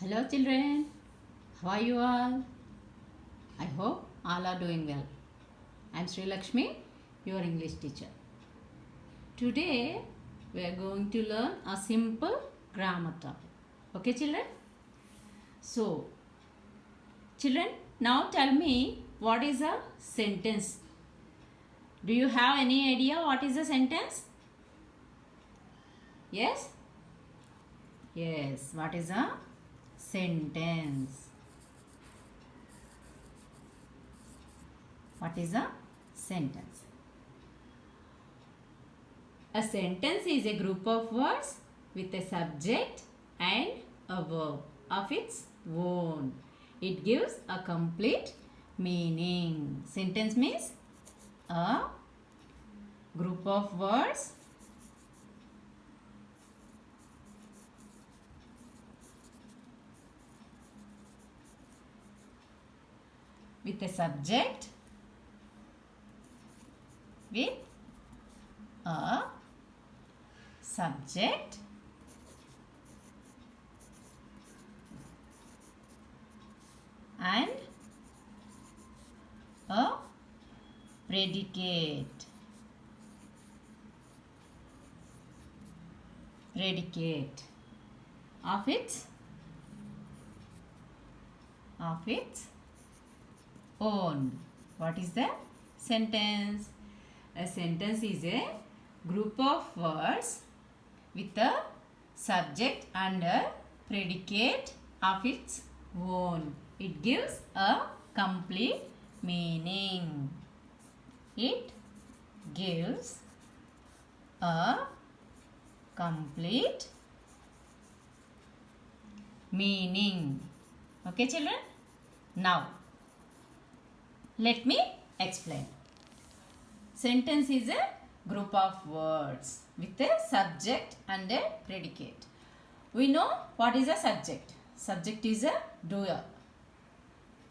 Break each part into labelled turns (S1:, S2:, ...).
S1: Hello children, how are you all? I hope all are doing well. I am Sri Lakshmi, your English teacher. Today we are going to learn a simple grammar topic. Okay children? So, children, now tell me what is a sentence? Do you have any idea what is a sentence? Yes? Yes, what is a sentence? What is a sentence? A sentence is a group of words with a subject and a verb of its own. It gives a complete meaning. Sentence means a group of words with a subject with a subject and a predicate of its own. What is the sentence? A sentence is a group of words with a subject and a predicate of its own. It gives a complete meaning. It gives a complete meaning. Okay children? Now, let me explain. Sentence is a group of words with a subject and a predicate. We know what is a subject. Subject is a doer.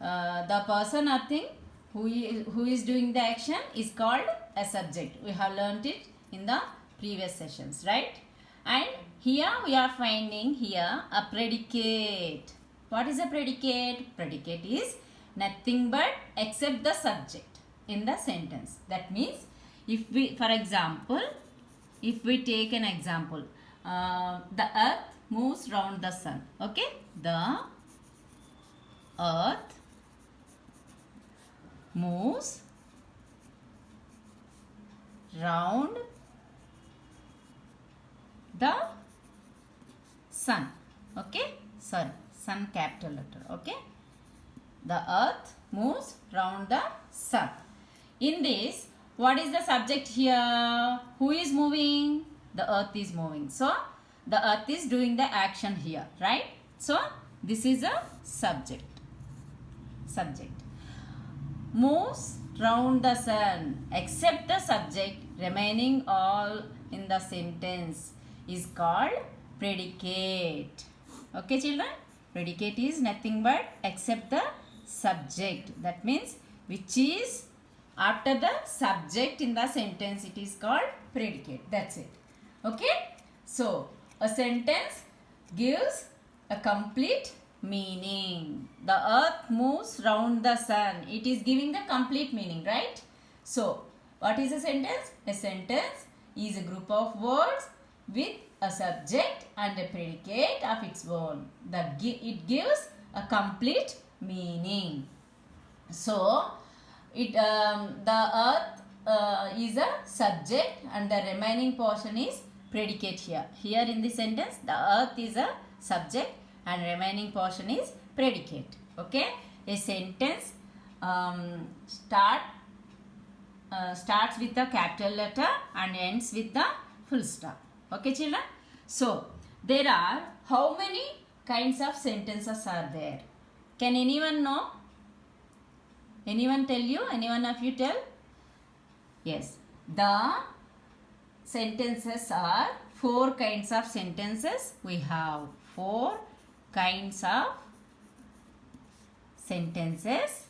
S1: The person or thing who is doing the action is called a subject. We have learnt it in the previous sessions, right? And here we are finding here a predicate. What is a predicate? Predicate is nothing but except the subject in the sentence. That means if we, for example, if we take an example, the earth moves round the sun. Okay, the earth moves round the sun. Okay, sorry, sun capital letter. Okay, the earth moves round the sun. In this, what is the subject here? Who is moving? The earth is moving. So, the earth is doing the action here, right? So, this is a subject. Subject. Moves round the sun except the subject remaining all in the sentence is called predicate. Okay children? Predicate is nothing but except the subject. That means which is after the subject in the sentence, it is called predicate. That's it. Okay? So, a sentence gives a complete meaning. The earth moves round the sun. It is giving the complete meaning, right? So, what is a sentence? A sentence is a group of words with a subject and a predicate of its own. It gives a complete meaning. So, the earth is a subject and the remaining portion is predicate here. Here in this sentence, the earth is a subject and remaining portion is predicate. Okay? A sentence starts with the capital letter and ends with the full stop. Okay children? So, there are how many kinds of sentences are there? Can anyone know? Anyone tell you? Anyone of you tell? Yes. The sentences are 4 kinds of sentences. We have 4 kinds of sentences.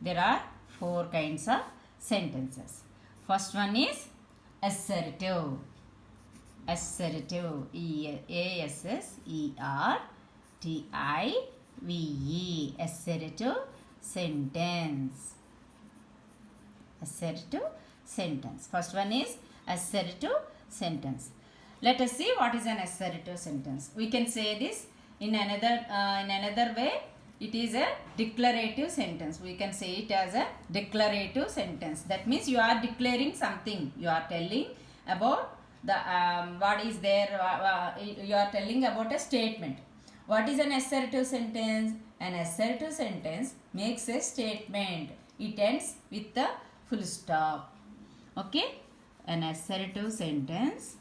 S1: There are 4 kinds of sentences. First one is assertive. Assertive. A-S-S-E-R-T-I-V-E. Assertive sentence. Assertive sentence. First one is assertive sentence. Let us see what is an assertive sentence. We can say this in another way. It is a declarative sentence. We can say it as a declarative sentence. That means you are declaring something. You are telling about the what is there. You are telling about a statement. What is an assertive sentence? An assertive sentence makes a statement. It ends with the full stop. Okay? An assertive sentence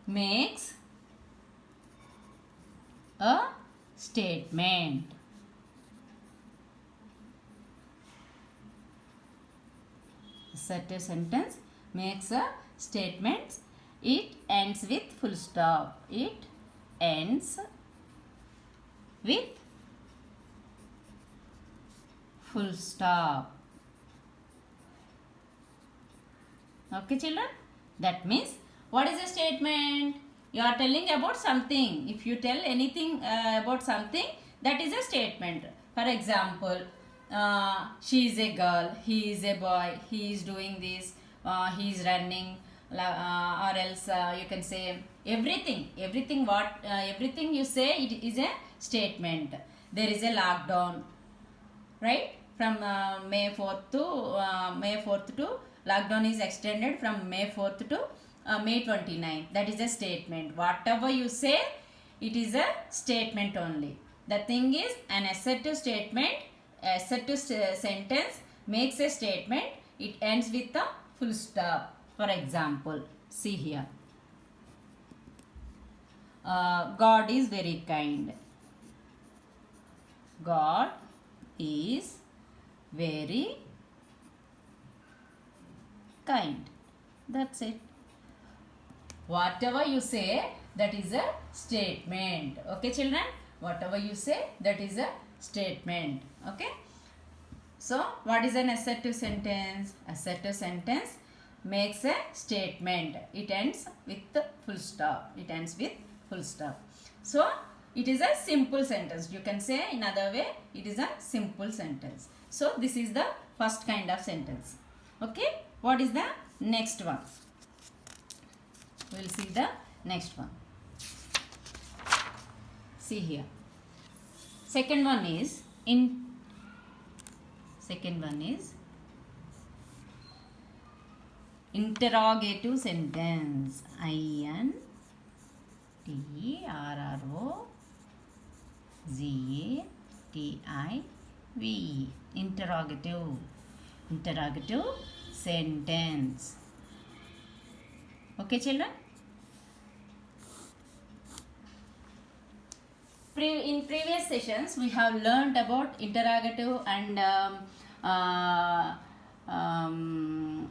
S1: makes a statement. Assertive sentence makes a statement. It ends with full stop. It ends with full stop. Okay, children? That means, what is a statement? You are telling about something. If you tell anything about something, that is a statement. For example, she is a girl, he is a boy, he is doing this, he is running, or else you can say everything. Everything you say, it is a statement. There is a lockdown, right? From May 4th to lockdown is extended from May 4th to May 29th. That is a statement. Whatever you say, it is a statement only. The thing is, an assertive statement, assertive sentence makes a statement. It ends with a full stop. For example, see here. God is very kind. God is very kind. That's it. Whatever you say, that is a statement. Okay, children? Whatever you say, that is a statement. Okay? So, what is an assertive sentence? Assertive sentence makes a statement. It ends with the full stop. It ends with full stop. So, it is a simple sentence. You can say in other way, it is a simple sentence. So, this is the first kind of sentence. Okay? What is the next one? We will see the next one. See here. Second one is interrogative sentence. INTROGATIVE. Interrogative sentence. Okay, children? In previous sessions, we have learned about interrogative and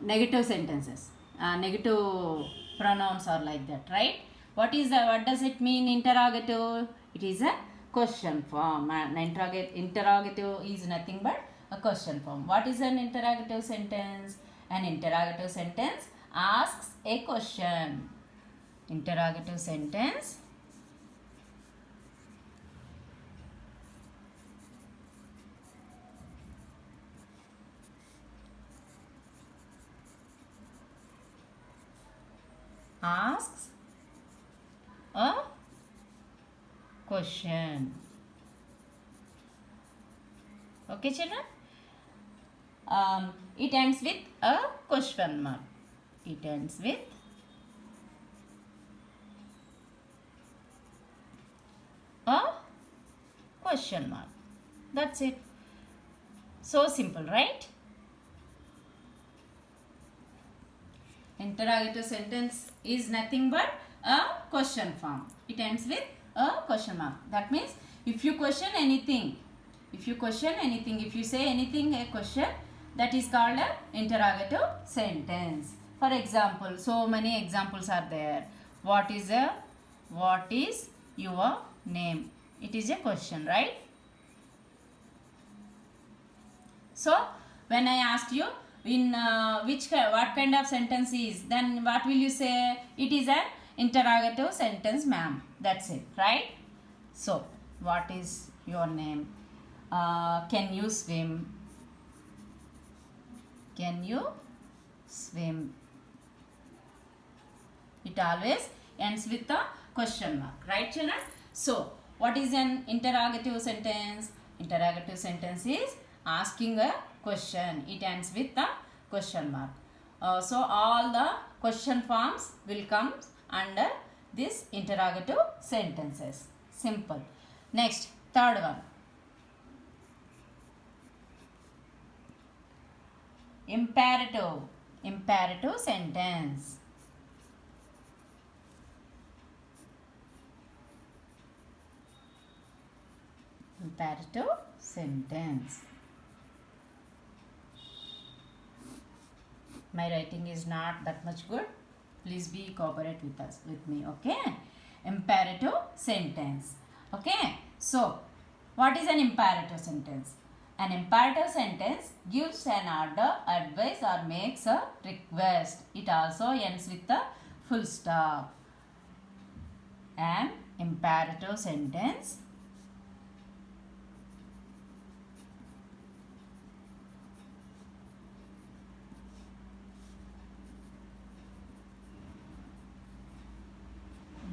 S1: negative sentences. Negative pronouns are like that, right? What does it mean, interrogative? It is a question form. Interrogative is nothing but a question form. What is an interrogative sentence? An interrogative sentence asks a question. Interrogative sentence asks a question. Okay, children? It ends with a question mark. It ends with a question mark. That's it. So simple, right? Interrogative sentence is nothing but a question form. It ends with a question mark. That means if you question anything, if you say anything, a question, that is called a interrogative sentence. For example, so many examples are there. What is your name? It is a question, right? So when I asked you in what kind of sentence is, then what will you say? It is an interrogative sentence, ma'am. That's it, right? So what is your name? Can you swim? Can you swim? It always ends with a question mark, right, children? So what is an interrogative sentence? Interrogative sentence is asking a question. It ends with a question mark. So all the question forms will come under this interrogative sentences. Simple. Next, third one. Imperative. Imperative sentence. Imperative sentence. My writing is not that much good. Please be cooperate with me, okay? Imperative sentence. Okay, so what is an imperative sentence? An imperative sentence gives an order, advice, or makes a request. It also ends with a full stop. An imperative sentence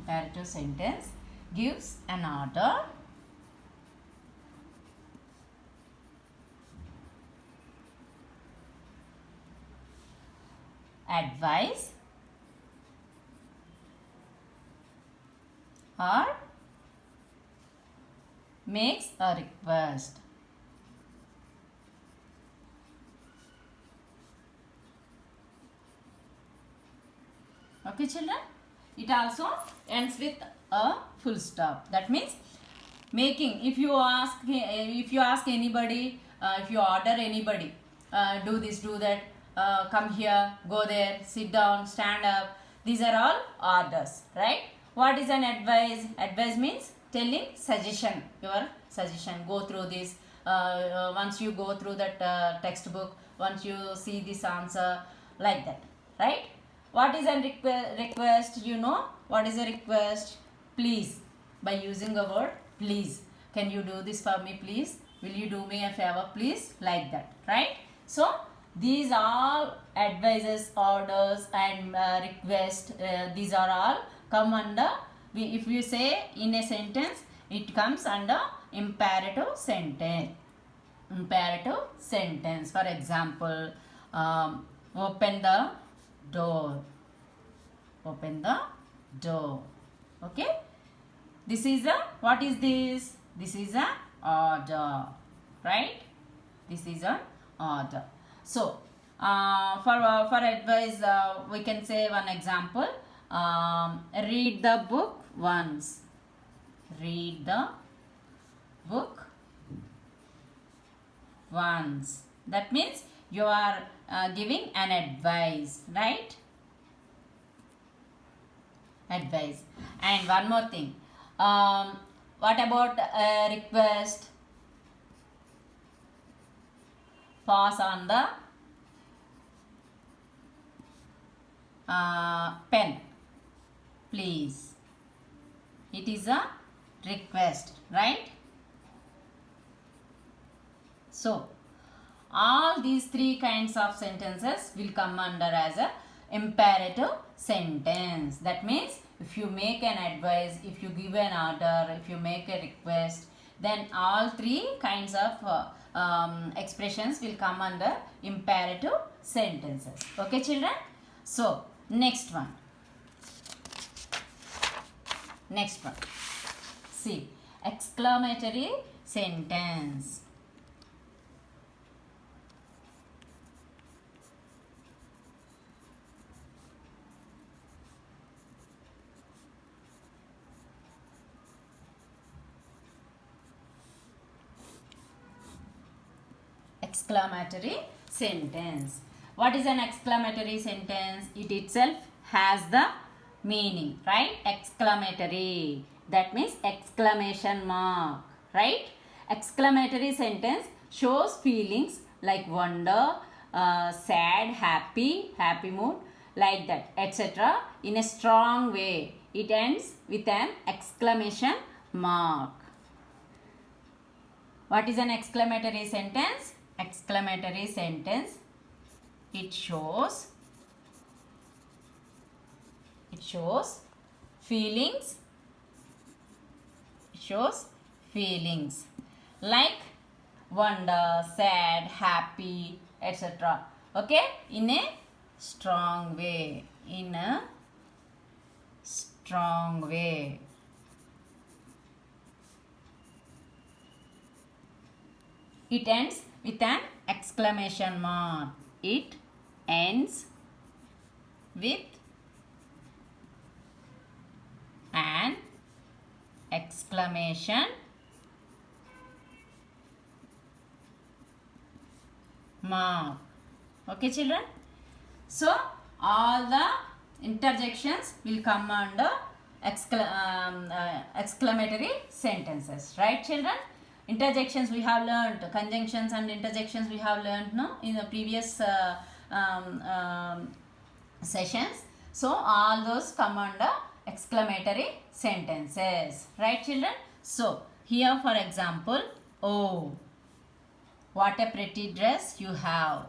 S1: imperative sentence gives an order, advice, or makes a request. Okay, children? It also ends with a full stop. That means making, if you ask anybody, if you order anybody, do this, do that, come here, go there, sit down, stand up, these are all orders, right? What is an advice? Advice means telling suggestion, your suggestion, go through this, once you go through that textbook, once you see this answer, like that, right? What is a request? You know what is a request? Please, by using a word please. Can you do this for me, please? Will you do me a favor, please? Like that, right? So these all advices, orders, and request. These are all come under. If you say in a sentence, it comes under imperative sentence. Imperative sentence. For example, open the door. Open the door. Okay. This is a, what is this? This is a order, right? This is an order. So for advice, we can say one example. Read the book once. Read the book once. That means you are giving an advice, right? Advice. And one more thing. What about a request? Pass on the pen, please. It is a request, right? So all these three kinds of sentences will come under as a imperative sentence. That means if you make an advice, if you give an order, if you make a request, then all three kinds of expressions will come under imperative sentences. Okay, children? So next one. Next one. See, exclamatory sentence. Exclamatory sentence. What is an exclamatory sentence? It itself has the meaning, right? Exclamatory. That means exclamation mark, right? Exclamatory sentence shows feelings like wonder, sad, happy, happy mood, like that, etc. in a strong way. It ends with an exclamation mark. What is an exclamatory sentence? Exclamatory sentence, it shows feelings, like wonder, sad, happy, etc. Okay, in a strong way. It ends with an exclamation mark. It ends with an exclamation mark. Okay, children? So, all the interjections will come under exclamatory sentences. Right, children? Interjections we have learned. Conjunctions and interjections we have learned, no, in the previous sessions. So, all those come under exclamatory sentences. Right, children? So, here for example, oh, what a pretty dress you have.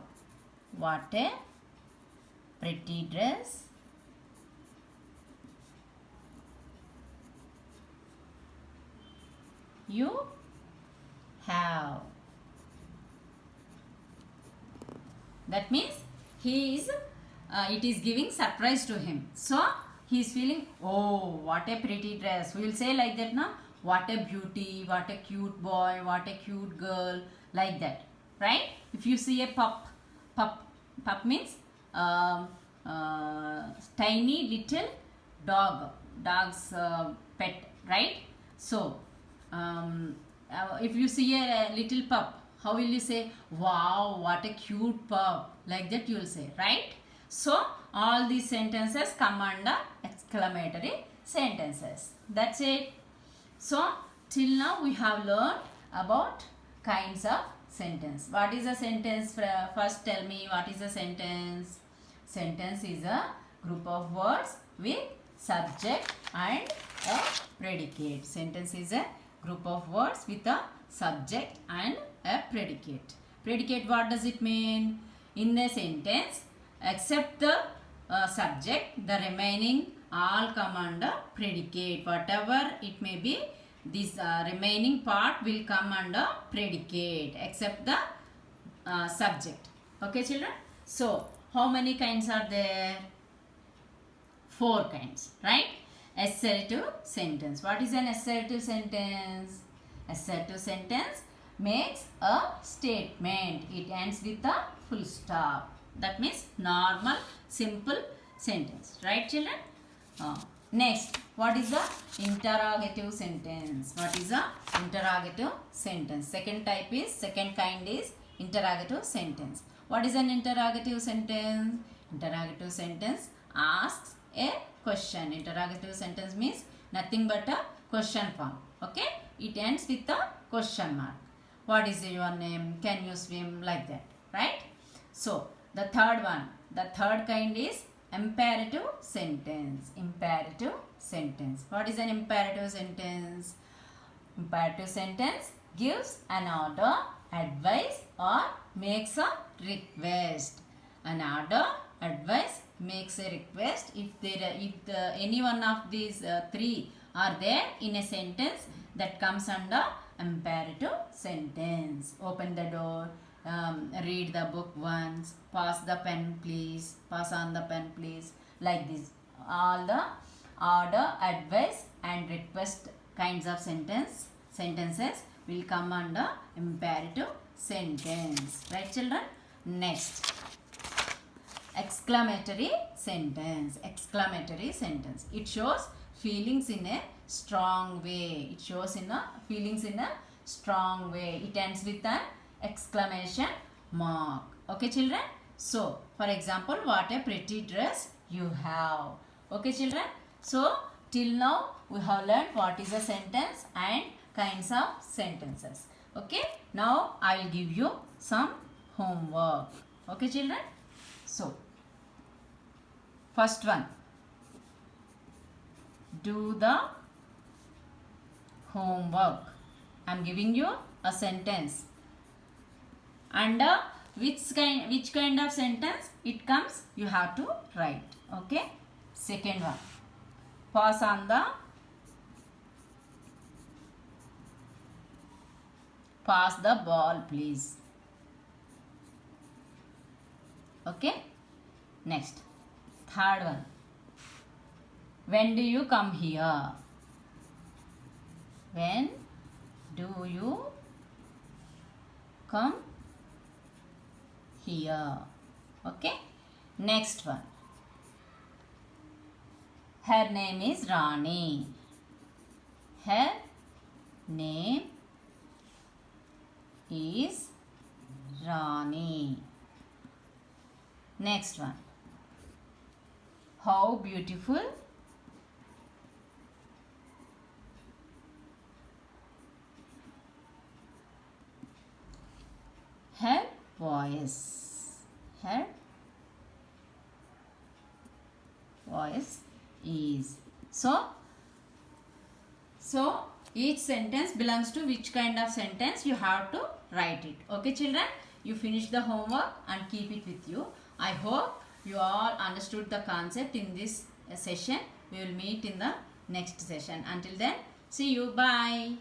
S1: What a pretty dress you have. That means it is giving surprise to him. So he is feeling, oh, what a pretty dress. We will say like that, na? What a beauty, what a cute boy, what a cute girl, like that, right? If you see a pup means tiny little dog's pet, right? So if you see a little pup, how will you say, wow, what a cute pup, like that you will say, right? So all these sentences come under exclamatory sentences. That's it. So till now we have learned about kinds of sentence. What is a sentence? First tell me, what is a sentence? Sentence is a group of words with subject and a predicate. Sentence is a group of words with a subject and a predicate. Predicate, what does it mean? In the sentence, except the subject, the remaining all come under predicate. Whatever it may be, this remaining part will come under predicate except the subject. Okay, children? So, how many kinds are there? 4 kinds, right? Assertive sentence. What is an assertive sentence? Assertive sentence makes a statement. It ends with a full stop. That means normal, simple sentence. Right, children? Next, what is the interrogative sentence? What is the interrogative sentence? Second kind is interrogative sentence. What is an interrogative sentence? Interrogative sentence asks a question. Interrogative sentence means nothing but a question form. Okay? It ends with a question mark. What is your name? Can you swim? Like that. Right? So, the third one. The third kind is imperative sentence. Imperative sentence. What is an imperative sentence? Imperative sentence gives an order, advice, or makes a request. An order, advice, makes a request. If any one of these 3 are there in a sentence, that comes under imperative sentence. Open the door, read the book once, pass the pen please, pass on the pen please, like this. All the order, advice and request kinds of sentences will come under imperative sentence. Right, children? Next, exclamatory sentence. Exclamatory sentence. It shows feelings in a strong way. It shows feelings in a strong way. It ends with an exclamation mark. Okay, children? So, for example, what a pretty dress you have. Okay, children? So, till now we have learned what is a sentence and kinds of sentences. Okay, now I will give you some homework. Okay children, so first one, do the homework. I am giving you a sentence. Under which kind of sentence it comes, you have to write. Okay, second one, pass on the ball please. Okay, next, third one, when do you come here? When do you come here? Okay, next one, her name is Rani. Her name is Rani. Next one, how beautiful her voice. Her voice is. So each sentence belongs to which kind of sentence, you have to write it. Okay children, you finish the homework and keep it with you. I hope you all understood the concept in this session. We will meet in the next session. Until then, see you. Bye.